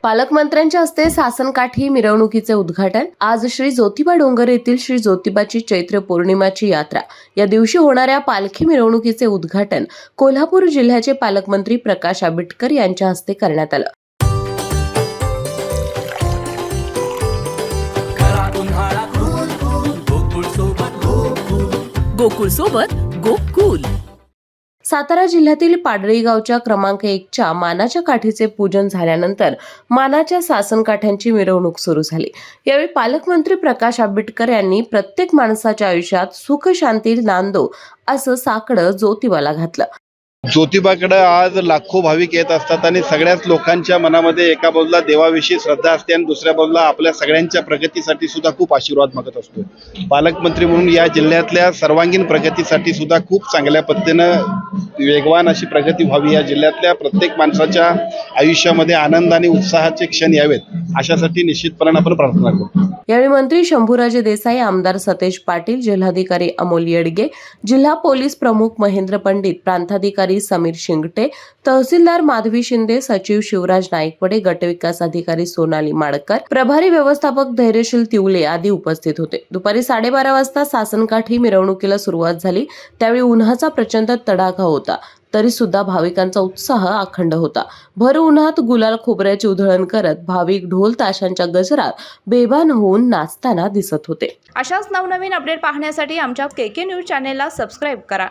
पालकमंत्र्यांच्या हस्ते सासनकाठी मिरवणुकीचे उद्घाटन। आज श्री ज्योतिबा डोंगर येथील श्री ज्योतिबाची चैत्र पौर्णिमाची यात्रा या दिवशी होणाऱ्या पालखी मिरवणुकीचे उद्घाटन कोल्हापूर जिल्ह्याचे पालकमंत्री प्रकाश आंबेडकर यांच्या हस्ते करण्यात आलं। गोकुळ सोबत गोकुल। सातारा जिल्ह्यातील पाडळी गावच्या क्रमांक 1च्या मानाच्या काठीचे पूजन झाल्यानंतर मानाच्या सासनकाठ्यांची मिरवणूक सुरू झाली। यावेळी पालकमंत्री प्रकाश आंबेडकर यांनी प्रत्येक माणसाच्या आयुष्यात सुख शांती नांदो असं साकडं ज्योतिबाला घातलं। ज्योतिबाकडे आज लाखो भाविक येत असतात आणि सगळ्याच लोकांच्या मनामध्ये एका बाजूला देवाविषयी श्रद्धा असते आणि दुसऱ्या बाजूला आपल्या सगळ्यांच्या प्रगतीसाठी सुद्धा खूप आशीर्वाद मागत असतो। पालकमंत्री म्हणून या जिल्ह्यातल्या सर्वांगीण प्रगतीसाठी सुद्धा खूप चांगल्या पद्धतीनं वेगवान अशी प्रगती व्हावी, या जिल्ह्यातल्या प्रत्येक माणसाच्या आयुष्यामध्ये आनंद आणि उत्साहाचे क्षण यावेत अशासाठी निश्चितपणे आपण प्रार्थना करतो। यावेळी मंत्री शंभूराजे देसाई, आमदार सतेज पाटील, जिल्हाधिकारी अमोल येडगे, जिल्हा पोलीस प्रमुख महेंद्र पंडित, प्रांताधिकारी समीर शिंगटे, तहसीलदार माधवी शिंदे, सचिव शिवराज नाईकवडे, गटविकास अधिकारी सोनाली माडकर, प्रभारी व्यवस्थापक धैर्यशील तिवले आदी उपस्थित होते। दुपारी 12:30 वाजता सासनकाठी मिरवणुकीला सुरुवात झाली। त्यावेळी उन्हाचा प्रचंड तडाखा होता, तरी सुद्धा भाविकांचा उत्साह अखंड होता। भर उन्हात गुलाल खोबऱ्याची उधळण करत भाविक ढोल ताशांच्या गजरात बेभान होऊन नाचताना दिसत होते। अशाच नवनवीन अपडेट पाहण्यासाठी आमच्या KK न्यूज चॅनेलला सबस्क्राईब करा।